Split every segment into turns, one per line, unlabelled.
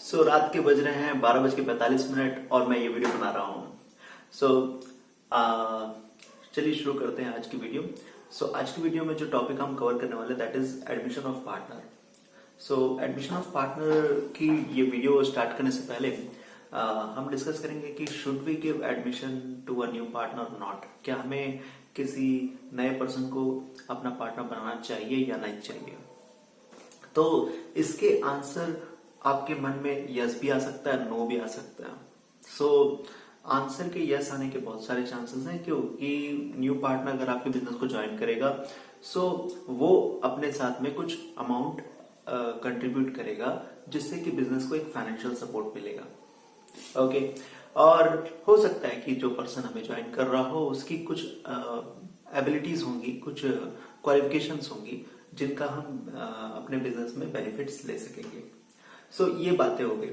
रात के बज रहे हैं 12:45 और मैं ये वीडियो बना रहा हूँ। सो चलिए शुरू करते हैं आज की वीडियो। आज की वीडियो में जो टॉपिक हम कवर करने वाले that is admission of partner. Admission of partner की ये वीडियो स्टार्ट करने से पहले हम डिस्कस करेंगे कि should we give admission to a new partner और नॉट। क्या हमें किसी नए पर्सन को अपना पार्टनर बनाना चाहिए या नहीं चाहिए। तो इसके आंसर आपके मन में यस भी आ सकता है, नो भी आ सकता है। आंसर के यस आने के बहुत सारे चांसेस हैं क्योंकि न्यू पार्टनर अगर आपके बिजनेस को ज्वाइन करेगा वो अपने साथ में कुछ अमाउंट कंट्रीब्यूट करेगा जिससे कि बिजनेस को एक फाइनेंशियल सपोर्ट मिलेगा। ओके और हो सकता है कि जो पर्सन हमें ज्वाइन कर रहा हो उसकी कुछ एबिलिटीज होंगी, कुछ क्वालिफिकेशंस होंगी जिनका हम अपने बिजनेस में बेनिफिट्स ले सकेंगे। ये बातें हो गई।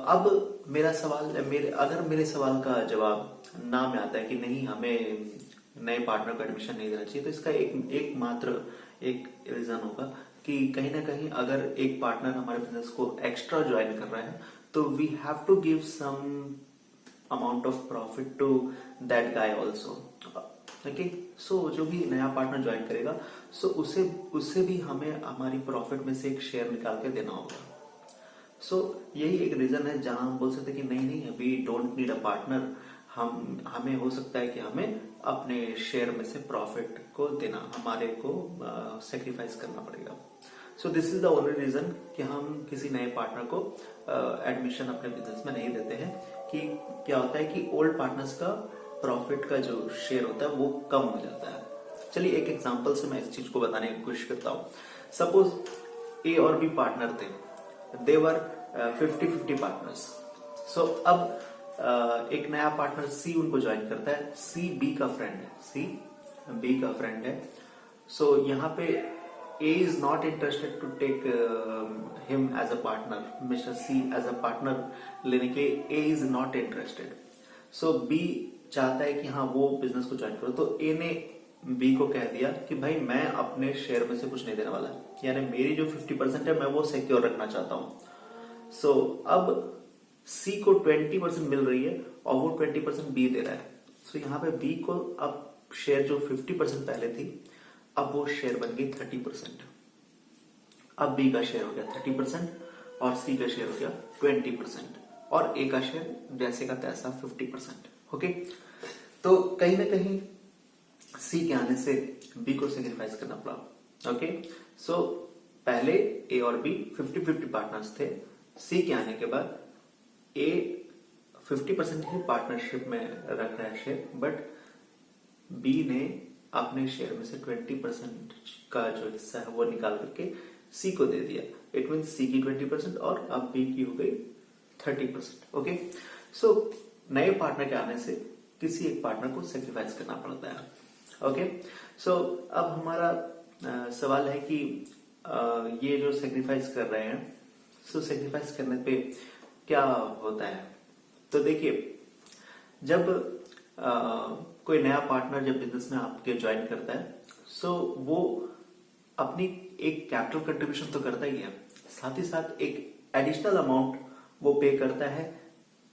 अब मेरा सवाल अगर मेरे सवाल का जवाब ना में आता है कि नहीं हमें नए पार्टनर को एडमिशन नहीं देना चाहिए, तो इसका एक रीजन होगा कि कहीं ना कहीं अगर एक पार्टनर हमारे बिजनेस को एक्स्ट्रा ज्वाइन कर रहा है तो we have to give some amount of profit to that guy also. Okay जो भी नया पार्टनर ज्वाइन करेगा उससे भी हमें हमारी प्रॉफिट में से एक शेयर निकाल के देना होगा। यही एक रीजन है जहां हम बोल सकते हैं कि नहीं we don't need a partner. हमें हो सकता है कि हमें अपने शेयर में से प्रॉफिट को देना, हमारे को सेक्रीफाइस करना पड़ेगा। This is the only reason कि हम किसी नए पार्टनर को एडमिशन अपने बिजनेस में नहीं देते हैं। कि क्या होता है कि ओल्ड पार्टनर्स का प्रॉफिट का जो शेयर होता है वो कम हो जाता है। चलिए एक एग्जांपल से मैं इस चीज को बताने की कोशिश करता हूँ। सपोज ए और बी पार्टनर थे, दे वर 50-50 पार्टनर्स। अब एक नया पार्टनर सी उनको ज्वाइन करता है। सी बी का फ्रेंड है। यहाँ पे A is not interested to take him as a partner, mister C as a partner लेने के लिए A is not interested. B चाहता है कि हाँ वो बिजनेस को ज्वाइन करो, तो ए ने बी को कह दिया कि भाई मैं अपने शेयर में से कुछ नहीं देने वाला, यानी मेरी जो 50% है मैं वो सिक्योर रखना चाहता हूं। अब सी को 20% मिल रही है और वो 20% बी दे रहा है। यहाँ पे बी को अब शेयर जो 50% पहले थी अब वो शेयर बन गई 30%। अब बी का शेयर हो गया 30% और सी का शेयर हो गया 20% और ए का शेयर जैसे का तैसा 50%। ओके तो कहीं ना कहीं सी के आने से बी को सेक्रीफाइस करना पड़ा। ओके पहले ए और बी 50-50 पार्टनर्स थे। सी के आने के बाद ए 50% ही पार्टनरशिप में रख रहा है शेयर, बट बी ने अपने शेयर में से 20% का जो हिस्सा है वो निकाल करके सी को दे दिया। इट मीन सी की 20% और अब बी की हो गई 30%। ओके नए पार्टनर के आने से किसी एक पार्टनर को सेक्रीफाइस करना पड़ता है। ओके अब हमारा सवाल है कि ये जो सेक्रीफाइस कर रहे हैं सेक्रीफाइस करने पे क्या होता है। तो देखिए जब कोई नया पार्टनर जब बिजनेस में आपके ज्वाइन करता है वो अपनी एक कैपिटल कंट्रीब्यूशन तो करता ही है, साथ ही साथ एक एडिशनल अमाउंट वो पे करता है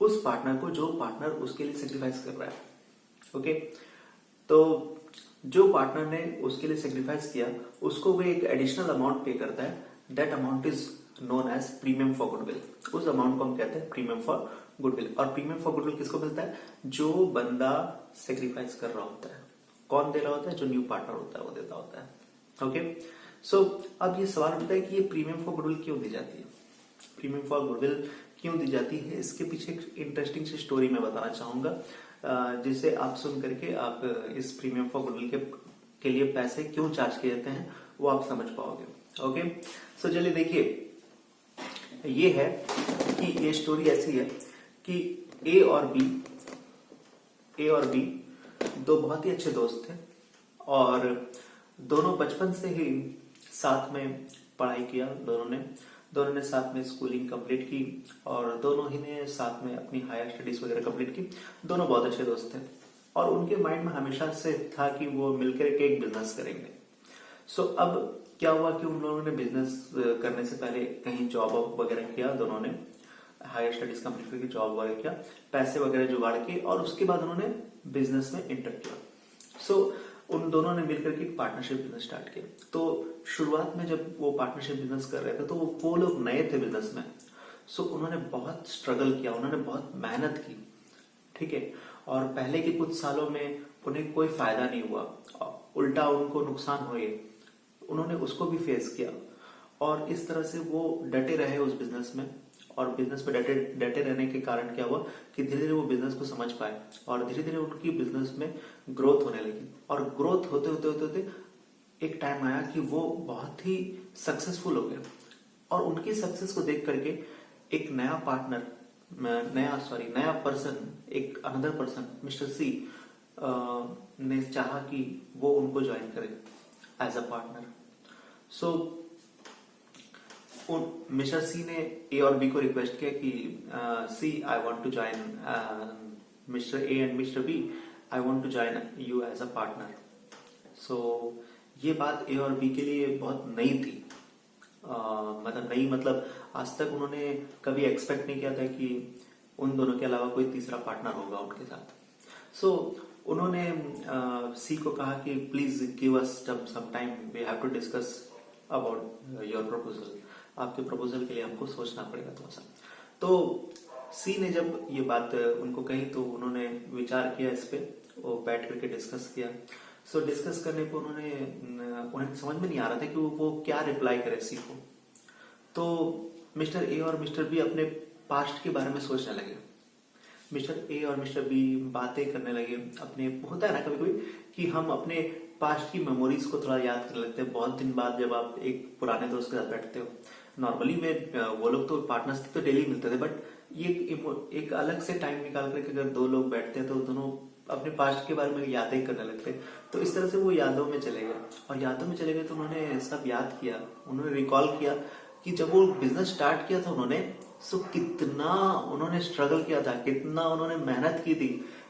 उस पार्टनर को जो पार्टनर उसके लिए सेक्रीफाइस कर रहा है। ओके तो जो पार्टनर ने उसके लिए सेक्रीफाइस किया उसको वो एक एडिशनल अमाउंट पे करता है। That amount is known as premium for goodwill. उस अमाउंट को हम कहते हैं प्रीमियम फॉर गुडविल। और प्रीमियम फॉर गुडविल किसको मिलता है? जो बंदा सेक्रीफाइस कर रहा होता है। कौन दे रहा होता है? जो न्यू पार्टनर होता है वो देता होता है। ओके अब ये सवाल उठता है कि ये प्रीमियम फॉर गुडविल क्यों दी जाती है। प्रीमियम फॉर गुडविल क्यों दी जाती है, इसके पीछे एक इंटरेस्टिंग सी स्टोरी मैं बताना चाहूंगा जिसे आप सुन करके आप इस प्रीमियम फॉर गुडविल के लिए पैसे क्यों चार्ज किए जाते हैं वो आप समझ पाओगे। ओके चलिए देखिए ये है कि ये स्टोरी ऐसी है कि ए और बी दो बहुत ही अच्छे दोस्त थे और दोनों बचपन से ही साथ में पढ़ाई किया। दोनों ने साथ में स्कूलिंग कंप्लीट की और दोनों ही ने साथ में अपनी हायर स्टडीज वगैरह कंप्लीट की। दोनों बहुत अच्छे दोस्त थे और उनके माइंड में हमेशा से था कि वो मिलकर एक बिजनेस करेंगे। अब क्या हुआ कि उन लोगों ने बिजनेस करने से पहले कहीं जॉब वगैरह किया, दोनों ने हायर स्टडीज कंप्लीट करके जॉब वगैरह किया, पैसे वगैरह जुगाड़ के, और उसके बाद उन्होंने बिजनेस में एंटर किया। सो उन दोनों ने मिलकर के पार्टनरशिप बिजनेस स्टार्ट किया। तो शुरुआत में जब वो पार्टनरशिप बिजनेस कर रहे थे तो वो लोग नए थे बिजनेस में। सो उन्होंने बहुत स्ट्रगल किया, उन्होंने बहुत मेहनत की, ठीक है। और पहले के कुछ सालों में उन्हें कोई फायदा नहीं हुआ, उल्टा उनको नुकसान हुए, उन्होंने उसको भी फेस किया। और इस तरह से वो डटे रहे उस बिजनेस में, और बिजनेस में डटे रहने के कारण क्या हुआ कि धीरे धीरे वो बिजनेस को समझ पाए, और धीरे धीरे उनकी बिजनेस में ग्रोथ होने लगी। और ग्रोथ होते होते होते होते एक टाइम आया कि वो बहुत ही सक्सेसफुल हो गए। और उनकी सक्सेस को देख करके एक नया पार्टनर, नया पर्सन, एक अनदर पर्सन, मिस्टर सी ने चाहा कि वो उनको ज्वाइन करे as a partner. So mister C ने ए और बी को रिक्वेस्ट किया कि C, I want to join mister A and mister B, I want to join you as a partner. So ये बात ए और बी के लिए बहुत नई थी। मतलब आज तक उन्होंने कभी एक्सपेक्ट नहीं किया था कि उन दोनों के अलावा कोई तीसरा पार्टनर होगा उनके साथ। सो उन्होंने सी को कहा कि please give us some time, we have to discuss about your proposal. आपके प्रपोजल के लिए हमको सोचना पड़ेगा थोड़ा सा। तो सी ने जब ये बात उनको कही तो उन्होंने विचार किया इस पे, वो बैठ करके डिस्कस किया। सो डिस्कस करने पर उन्हें समझ में नहीं आ रहा था कि वो क्या रिप्लाई करे सी को। तो मिस्टर ए और मिस्टर बी अपने पास्ट के बारे में सोचने लगे। मिस्टर ए और मिस्टर बी बातें करने लगे अपने, होता है ना कभी कभी कि हम अपने पास्ट की मेमोरीज को थोड़ा याद करने लगते हैं बहुत दिन बाद, जब आप एक पुराने दोस्त के साथ बैठते हो। नॉर्मली वो लोग तो पार्टनर्स तो डेली मिलते थे, बट ये एक अलग से टाइम निकाल करके अगर दो लोग बैठते हैं तो दोनों अपने पास्ट के बारे में यादें करने लगते हैं। तो इस तरह से वो यादों में चले गए, और यादों में चले गए तो उन्होंने सब याद किया, उन्होंने रिकॉल किया कि जब वो बिजनेस स्टार्ट किया था उन्होंने, सो कितना उन्होंने स्ट्रगल किया था, कितना उन्होंने मेहनत की थी,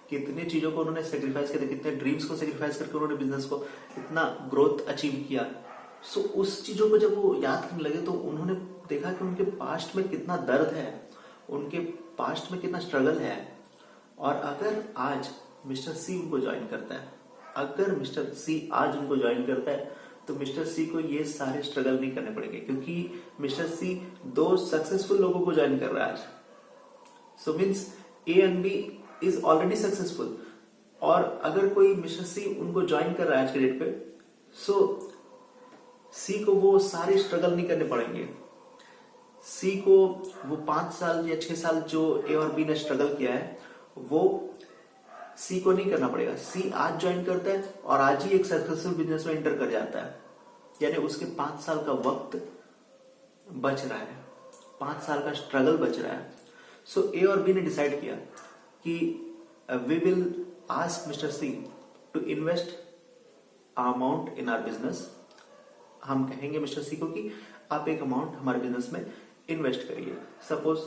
कितनी चीजों को उन्होंने सेक्रीफाइस किया था, कितने ड्रीम्स को सेक्रीफाइस करके उन्होंने बिजनेस को इतना ग्रोथ अचीव किया। सो उस चीजों को जब वो याद करने लगे तो उन्होंने देखा कि उनके पास्ट में कितना दर्द है, उनके पास्ट में कितना स्ट्रगल है। और अगर आज मिस्टर सी उनको ज्वाइन करता है, अगर मिस्टर सी आज उनको ज्वाइन करता है तो मिस्टर सी को ये सारे स्ट्रगल नहीं करने पड़ेंगे, क्योंकि मिस्टर सी दो सक्सेसफुल लोगों को ज्वाइन कर रहा है आज। So means A and B is already successful, और अगर कोई मिस्टर सी उनको ज्वाइन कर रहा है आज के डेट पे, सो सी को वो सारे स्ट्रगल नहीं करने पड़ेंगे। सी को वो 5 साल या 6 साल जो ए और बी ने स्ट्रगल किया है वो सी को नहीं करना पड़ेगा। सी आज ज्वाइन करता है और आज ही एक सक्सेसफुल बिजनेस में एंटर कर जाता है, यानी उसके 5 साल का वक्त बच रहा है, 5 साल का स्ट्रगल बच रहा है। सो ए और बी ने डिसाइड किया कि we will ask mister C to invest amount in our business. हम कहेंगे मिस्टर सी को कि आप एक अमाउंट हमारे बिजनेस में इन्वेस्ट करिए। सपोज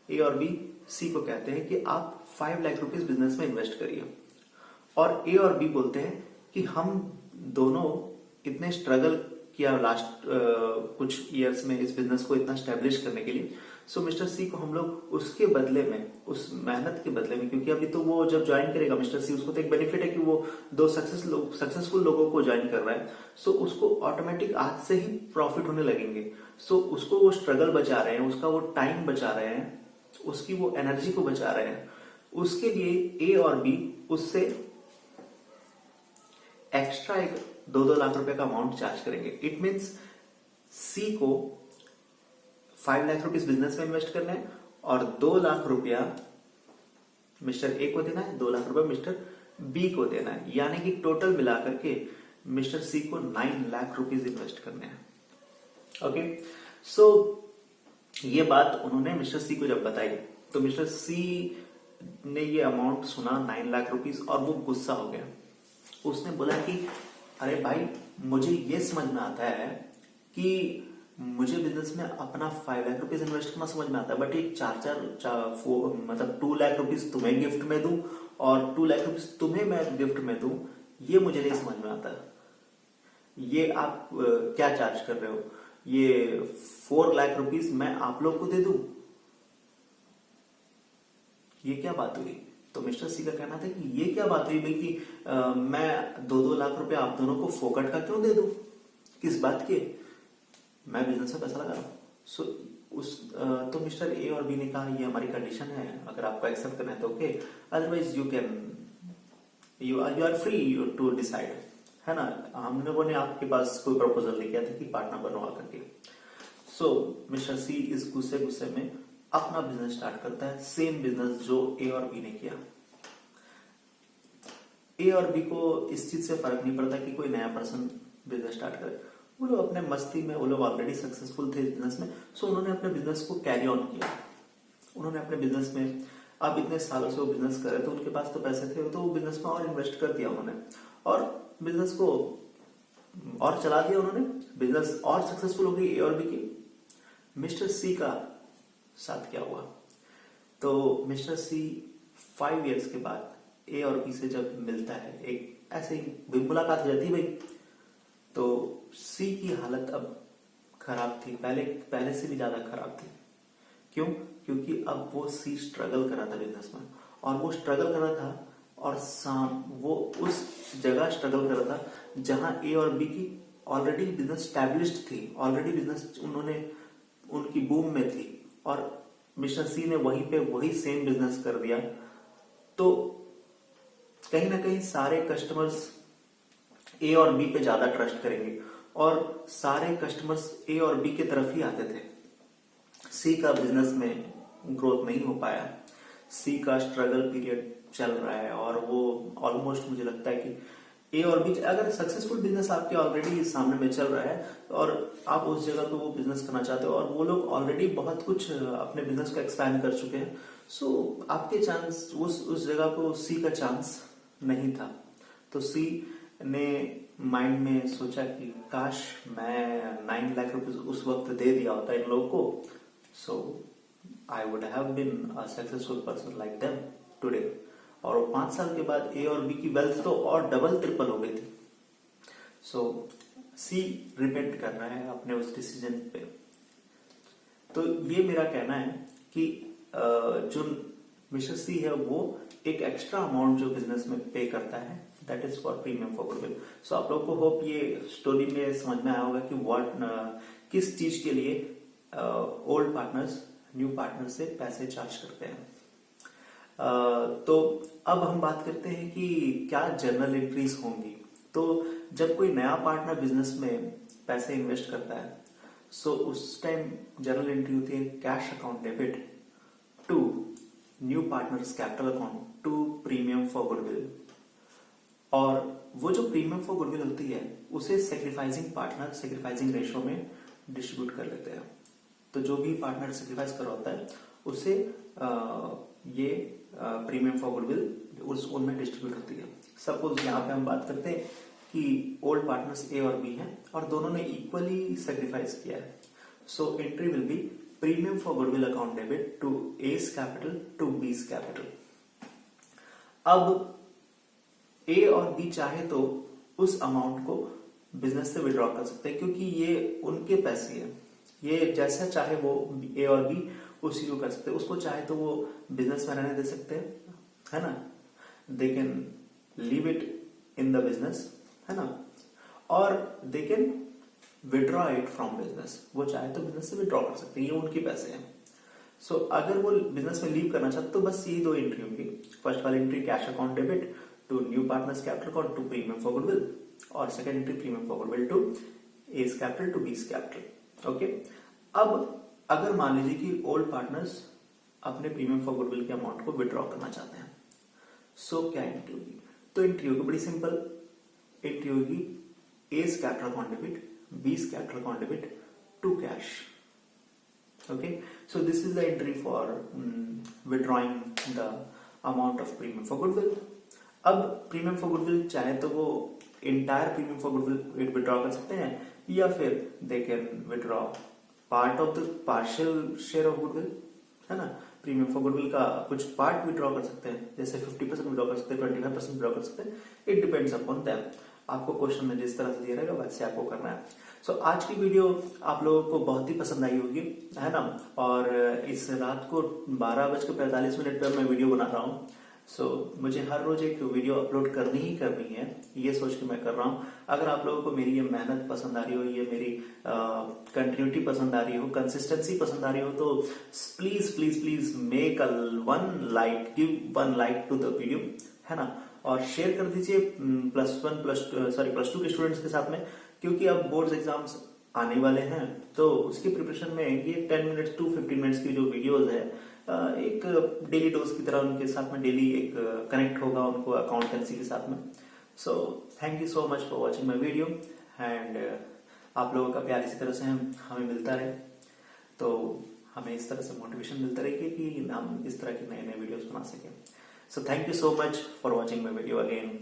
ए और बी सी को कहते हैं कि आप 5 लाख रुपीस बिजनेस में इन्वेस्ट करिए, और ए और बी बोलते हैं कि हम दोनों इतने स्ट्रगल किया लास्ट कुछ इयर्स में इस बिजनेस को इतना स्टैब्लिश करने के लिए। सो मिस्टर सी को हम लोग उसके बदले में, उस मेहनत के बदले में, क्योंकि अभी तो वो जब ज्वाइन करेगा मिस्टर सी, उसको तो एक बेनिफिट है कि वो 2 सक्सेसफुल लोगों को ज्वाइन कर रहा है। सो उसको ऑटोमेटिक आज से ही प्रॉफिट होने लगेंगे। सो उसको वो स्ट्रगल बचा रहे हैं, उसका वो टाइम बचा रहे हैं, उसकी वो एनर्जी को बचा रहे हैं। उसके लिए ए और बी उससे एक्स्ट्रा एक 2-2 लाख रुपए का अमाउंट चार्ज करेंगे। इट मीन्स सी को 5 लाख रुपीस बिजनेस में इन्वेस्ट करना है और 2 लाख रुपया मिस्टर ए को देना है, 2 लाख रुपया मिस्टर बी को देना है, यानी कि टोटल मिलाकर के मिस्टर सी को 9 लाख रुपीस इन्वेस्ट करने हैं। ओके, सो ये बात उन्होंने मिस्टर सी को जब बताई तो मिस्टर सी ने ये अमाउंट सुना 9 लाख रुपीस और वो गुस्सा हो गया। उसने बोला कि अरे भाई, मुझे ये समझ में आता है कि मुझे बिजनेस में अपना 5 लाख रुपीस इन्वेस्ट करना समझ में आता है, बट ये 4 मतलब 2 लाख रुपीस तुम्हें गिफ्ट में दूं और 2 लाख रुपीस तुम्हें मैं गिफ्ट में दूं, ये मुझे नहीं समझ में आता। ये आप क्या चार्ज कर रहे हो, ये 4 लाख रुपीस मैं आप लोग को दे दूं, ये क्या बात हुई। तो मिस्टर सी का कहना था कि ये क्या बात हुई भाई कि मैं 2-2 लाख रुपए आप दोनों को फोकट का क्यों दे दूं, किस बात के, मैं बिजनेस में पैसा लगा रहा हूं। सो तो मिस्टर ए और बी ने कहा ये हमारी कंडीशन है, अगर आपको एक्सेप्ट करना है तो okay, otherwise you are free to decide, है ना। हम लोगों ने आपके पास कोई प्रपोजल नहीं किया था कि पार्टनर बनो आकर के। सो मिस्टर सी इस गुस्से गुस्से में अपना बिजनेस स्टार्ट करता है, सेम बिजनेस जो ए और बी ने किया। ए और बी को इस चीज से फर्क नहीं पड़ता कि कोई नया पर्सन बिजनेस स्टार्ट करे, वो लोग अपने मस्ती में, वो लोग ऑलरेडी सक्सेसफुल थे बिजनेस में, सो उन्होंने अपने बिजनेस को कैरी ऑन किया। उन्होंने अपने बिजनेस में, अब इतने सालों से वो बिजनेस कर रहे थे, उनके पास तो पैसे थे, तो वो बिजनेस में और इन्वेस्ट कर दिया उन्होंने, और बिजनेस को और चला दिया उन्होंने, बिजनेस और सक्सेसफुल हो गई ए और बी की। मिस्टर सी का साथ क्या हुआ, तो मिस्टर सी 5 इयर्स के बाद ए और बी से जब मिलता है, एक ऐसे ही मुलाकात हो जाती है भाई, तो सी की हालत अब खराब थी, पहले से भी ज्यादा खराब थी। क्यों? क्योंकि अब वो सी स्ट्रगल कर रहा था बिजनेस में, और वो स्ट्रगल कर रहा था, और वो उस जगह स्ट्रगल कर रहा था जहां ए और बी की ऑलरेडी बिजनेस स्टैब्लिश्ड थी, ऑलरेडी बिजनेस उन्होंने उनकी बूम में थी, और मिस्टर सी ने वहीं पे वही सेम बिजनेस कर दिया। तो कहीं ना कहीं सारे कस्टमर्स ए और बी पे ज्यादा ट्रस्ट करेंगे, और सारे कस्टमर्स ए और बी के तरफ ही आते थे। सी का बिजनेस में ग्रोथ नहीं हो पाया, सी का स्ट्रगल पीरियड चल रहा है, और वो ऑलमोस्ट मुझे लगता है कि ए और बी, अगर सक्सेसफुल बिजनेस आपके ऑलरेडी सामने में चल रहा है और आप उस जगह पे वो बिजनेस करना चाहते हो, और वो लोग ऑलरेडी बहुत कुछ अपने बिजनेस को एक्सपैंड कर चुके हैं, सो आपके चांस उस जगह पे सी का चांस नहीं था। तो सी ने माइंड में सोचा कि काश मैं 9 लाख रुपए उस वक्त दे दिया होता इन लोगों को, so I would have been a successful person like them today. और 5 साल के बाद ए और बी की वेल्थ तो और डबल ट्रिपल हो गई थी। सो सी रिपेंट कर रहा है अपने उस डिसीजन पे। तो ये मेरा कहना है कि जो मिस्टर सी है वो एक एक्स्ट्रा अमाउंट जो बिजनेस में पे करता है, that is for premium for goodwill. So आप लोगों को होप ये स्टोरी में समझ में आया होगा कि किस चीज के लिए ओल्ड पार्टनर्स न्यू पार्टनर से पैसे चार्ज करते हैं। तो अब हम बात करते हैं कि क्या जर्नल एंट्रीज होंगी। तो जब कोई नया पार्टनर बिजनेस में पैसे इन्वेस्ट करता है, सो उस टाइम जर्नल एंट्री होती है cash account debit to new partners capital account to premium for goodwill. और वो जो प्रीमियम फॉर गुडविल होती है उसे सेक्रीफाइसिंग रेशो में डिस्ट्रीब्यूट कर लेते हैं। तो जो भी पार्टनर सेक्रीफाइस कर रहा होता है उसे ये प्रीमियम फॉर गुडविल उनमें डिस्ट्रीब्यूट होती है। सपोज यहाँ पे हम बात करते हैं कि ओल्ड पार्टनर्स ए और बी हैं और दोनों ने इक्वली सेक्रीफाइस किया है, so entry will be premium for goodwill account debit to A's capital to B's capital. अब ए और बी चाहे तो उस अमाउंट को बिजनेस से विड्रॉ कर सकते हैं, क्योंकि ये उनके पैसे हैं, ये जैसा चाहे वो ए और बी उसी को कर सकते हैं। उसको चाहे तो वो बिजनेस में रहने दे सकते हैं, है ना, they can leave it in the business, है ना, और दे can withdraw it from business. वो चाहे तो बिजनेस से विड्रॉ कर सकते हैं, ये उनके पैसे हैं। सो अगर वो बिजनेस में लीव करना चाहते तो बस यही 2 एंट्री होंगी। फर्स्ट वाली entry cash account debit to new partners capital account to premium for goodwill, और second entry premium for goodwill to A's capital to B's capital. Okay, अब अगर मान लीजिए कि ओल्ड पार्टनर्स अपने प्रीमियम फॉर गुडविल के amount को withdraw करना चाहते हैं, सो क्या एंट्री होगी? तो एंट्री होगी बड़ी सिंपल, एंट्री होगी A's capital account debit B's capital account debit to cash. Okay, so this is the entry for withdrawing the amount of premium for goodwill. अब प्रीमियम फॉर गुडविल चाहे तो वो entire premium for goodwill withdraw कर सकते हैं, या फिर they can withdraw part of the partial share of goodwill, है ना। प्रीमियम फॉर गुडविल का कुछ पार्ट विड्रॉ कर सकते हैं, जैसे 50% विड्रॉ कर सकते हैं, 25% विड्रॉ कर सकते हैं, इट डिपेंड्स अपॉन देम। आपको क्वेश्चन में जिस तरह से दिया रहेगा वैसे आपको करना है। सो आज की वीडियो आप लोगों को बहुत ही पसंद आई होगी, है ना। और इस रात को 12:45 पर मैं वीडियो बना रहा हूँ। सो मुझे हर रोज एक वीडियो अपलोड करनी ही करनी है, ये सोच के मैं कर रहा हूँ। अगर आप लोगों को मेरी ये मेहनत पसंद आ रही हो, ये मेरी कंटिन्यूटी पसंद आ रही हो, कंसिस्टेंसी पसंद आ रही हो, तो please please please make one like, give one like to the video, है ना। और शेयर कर दीजिए प्लस टू के स्टूडेंट्स के साथ में, क्योंकि अब बोर्ड्स एग्जाम्स आने वाले हैं। तो उसकी प्रिपरेशन में ये 10 मिनट्स टू 15 मिनट्स की जो वीडियोस है, एक डेली डोज की तरह उनके साथ में डेली एक कनेक्ट होगा उनको अकाउंटेंसी के साथ में। So thank you so much for watching my video and आप लोगों का प्यार इसी तरह से हमें मिलता रहे, तो हमें इस तरह से मोटिवेशन मिलता रहेगी कि हम इस तरह के नए नए वीडियोस बना सकें। So thank you so much for watching my video again.